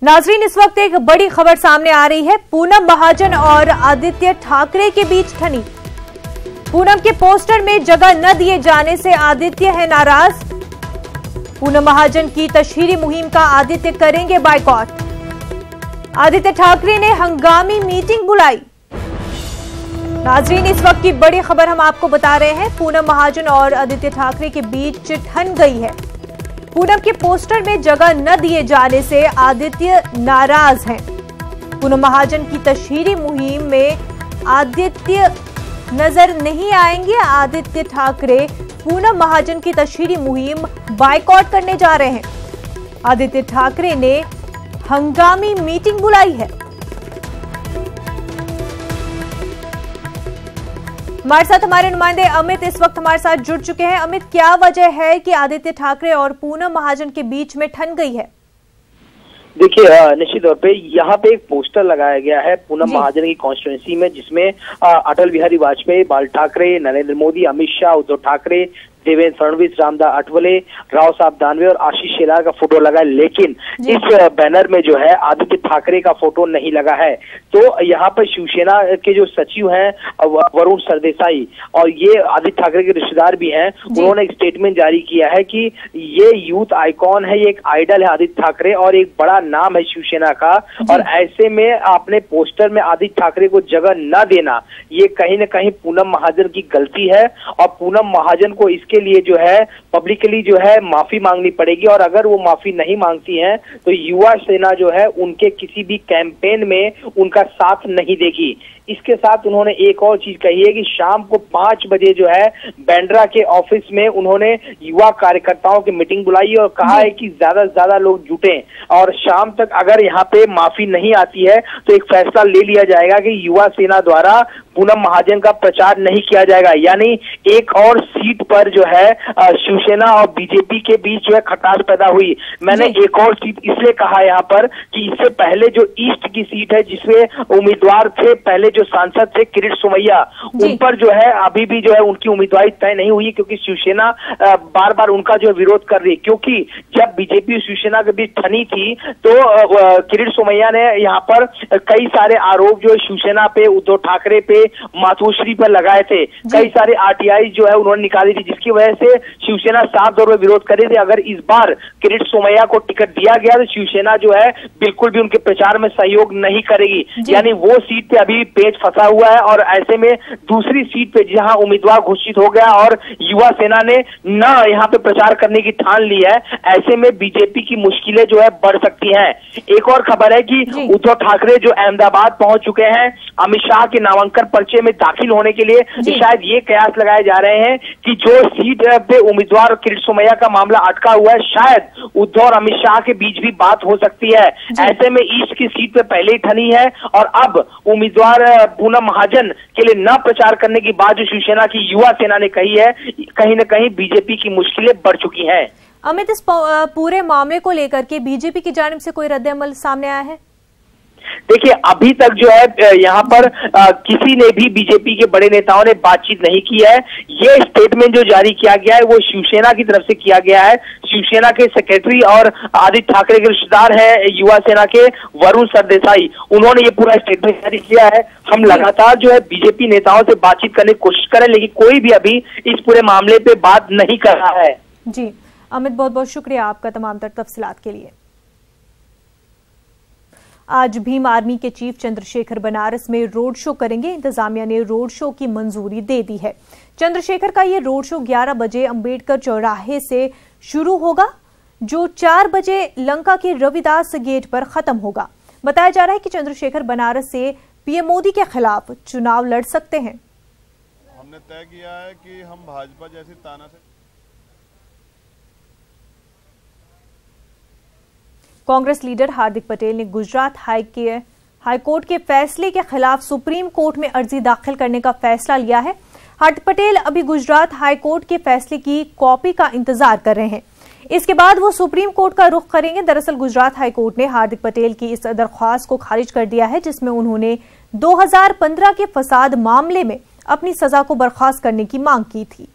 नाजरीन, इस वक्त एक बड़ी खबर सामने आ रही है। पूनम महाजन और आदित्य ठाकरे के बीच ठनी। पूनम के पोस्टर में जगह न दिए जाने से आदित्य है नाराज। पूनम महाजन की तशहीरी मुहिम का आदित्य करेंगे बायकॉट। आदित्य ठाकरे ने हंगामी मीटिंग बुलाई। नाजरीन, इस वक्त की बड़ी खबर हम आपको बता रहे हैं। पूनम महाजन और आदित्य ठाकरे के बीच ठन गई है। पूनम के पोस्टर में जगह न दिए जाने से आदित्य नाराज हैं। पूनम महाजन की तशहीरी मुहिम में आदित्य नजर नहीं आएंगे। आदित्य ठाकरे पूनम महाजन की तशहीरी मुहिम बायकॉट करने जा रहे हैं। आदित्य ठाकरे ने हंगामी मीटिंग बुलाई है। हमारे साथ हमारे नुमाइंदे अमित इस वक्त हमारे साथ जुड़ चुके हैं। अमित, क्या वजह है कि आदित्य ठाकरे और पूनम महाजन के बीच में ठन गई है? देखिए, निश्चित तौर पे यहाँ पे एक पोस्टर लगाया गया है पूनम महाजन की कॉन्स्टिट्यूंसी में, जिसमें अटल बिहारी वाजपेयी, बाल ठाकरे, नरेंद्र मोदी, अमित शाह, उद्धव ठाकरे, देवेंद्र फडणवीस, रामदास अठवले, राव साहब दानवे और आशीष शेलार का फोटो लगा है। लेकिन इस बैनर में जो है आदित्य ठाकरे का फोटो नहीं लगा है। तो यहाँ पर शिवसेना के जो सचिव हैं वरुण सरदेसाई और ये आदित्य ठाकरे के रिश्तेदार भी हैं, उन्होंने एक स्टेटमेंट जारी किया है कि ये यूथ आइकॉन है, ये एक आइडल है आदित्य ठाकरे और एक बड़ा नाम है शिवसेना का, और ऐसे में अपने पोस्टर में आदित्य ठाकरे को जगह न देना ये कहीं न कहीं पूनम महाजन की गलती है और पूनम महाजन को इसके लिए जो है पब्लिकली जो है माफी मांगनी पड़ेगी। और अगर वो माफी नहीं मांगती हैं तो युवा सेना जो है उनके किसी भी कैंपेन में उनका साथ नहीं देगी। इसके साथ उन्होंने एक और चीज कही है कि शाम को 5 बजे जो है बांद्रा के ऑफिस में उन्होंने युवा कार्यकर्ताओं की मीटिंग बुलाई और कहा है कि ज्यादा से ज्यादा लोग जुटें और शाम तक अगर यहाँ पे माफी नहीं आती है तो एक फैसला ले लिया जाएगा कि युवा सेना द्वारा पूनम महाजन का प्रचार नहीं किया जाएगा। यानी एक और सीट पर जो है शिवसेना और बीजेपी के बीच जो है खटास पैदा हुई। मैंने एक और सीट इसलिए कहा यहाँ पर कि इससे पहले जो ईस्ट की सीट है जिसमें उम्मीदवार थे, पहले जो सांसद थे किरीट सोमैया, उन पर जो है अभी भी जो है उनकी उम्मीदवारी तय नहीं हुई क्योंकि शिवसेना बार बार उनका जो है विरोध कर रही है। क्योंकि जब बीजेपी और शिवसेना के बीच ठनी थी तो किरीट सोमैया ने यहाँ पर कई सारे आरोप जो है शिवसेना पे, उद्धव ठाकरे पे, मातोश्री पर लगाए थे। कई सारे आरटीआई जो है उन्होंने निकाली थी, जिसकी वजह से शिवसेना साफ तौर पर विरोध कर रही थी। अगर इस बार किरीट सोमैया को टिकट दिया गया तो शिवसेना जो है बिल्कुल भी उनके प्रचार में सहयोग नहीं करेगी। यानी वो सीट पे अभी पेच फंसा हुआ है और ऐसे में दूसरी सीट पे जहां उम्मीदवार घोषित हो गया और युवा सेना ने न यहाँ पे प्रचार करने की ठान ली है, ऐसे में बीजेपी की मुश्किलें जो है बढ़ सकती हैं। एक और खबर है कि उद्धव ठाकरे जो अहमदाबाद पहुंच चुके हैं अमित शाह के नामांकन पर्चे में दाखिल होने के लिए। शायद ये कयास लगाए जा रहे हैं कि जो सीट पे उम्मीदवार किरीट सोमैया का मामला अटका हुआ है, शायद उद्धव और अमित शाह के बीच भी बात हो सकती है। ऐसे में ईस्ट की सीट पे पहले ही ठनी है और अब उम्मीदवार पूनम महाजन के लिए न प्रचार करने की बात जो शिवसेना की युवा सेना ने कही है, कहीं न कहीं बीजेपी की मुश्किलें बढ़ चुकी हैं। अमित, इस पूरे मामले को लेकर के बीजेपी की जानिब से कोई रद्द-ए-अमल सामने आया है? देखिए, अभी तक जो है यहाँ पर किसी ने भी बीजेपी के बड़े नेताओं ने बातचीत नहीं की है। ये स्टेटमेंट जो जारी किया गया है वो शिवसेना की तरफ से किया गया है। शिवसेना के सेक्रेटरी और आदित्य ठाकरे के रिश्तेदार हैं युवा सेना के वरुण सरदेसाई, उन्होंने ये पूरा स्टेटमेंट जारी किया है। हम लगातार जो है बीजेपी नेताओं से बातचीत करने की कोशिश करें, लेकिन कोई भी अभी इस पूरे मामले पे बात नहीं कर रहा है। जी अमित, बहुत बहुत शुक्रिया आपका तमाम तफसीलात के लिए। आज भीम आर्मी के चीफ चंद्रशेखर बनारस में रोड शो करेंगे। इंतजामिया ने रोड शो की मंजूरी दे दी है। चंद्रशेखर का ये रोड शो 11 बजे अंबेडकर चौराहे से शुरू होगा, जो 4 बजे लंका के रविदास गेट पर खत्म होगा। बताया जा रहा है कि चंद्रशेखर बनारस से पीएम मोदी के खिलाफ चुनाव लड़ सकते हैं। हमने तय किया है कि हम भाजपा जैसी ताना से कांग्रेस लीडर हार्दिक पटेल ने गुजरात हाईकोर्ट के फैसले के खिलाफ सुप्रीम कोर्ट में अर्जी दाखिल करने का फैसला लिया है। हार्दिक पटेल अभी गुजरात हाईकोर्ट के फैसले की कॉपी का इंतजार कर रहे हैं। इसके बाद वो सुप्रीम कोर्ट का रुख करेंगे। दरअसल गुजरात हाईकोर्ट ने हार्दिक पटेल की इस दरख्वास्त को खारिज कर दिया है, जिसमें उन्होंने 2015 के फसाद मामले में अपनी सजा को बर्खास्त करने की मांग की थी।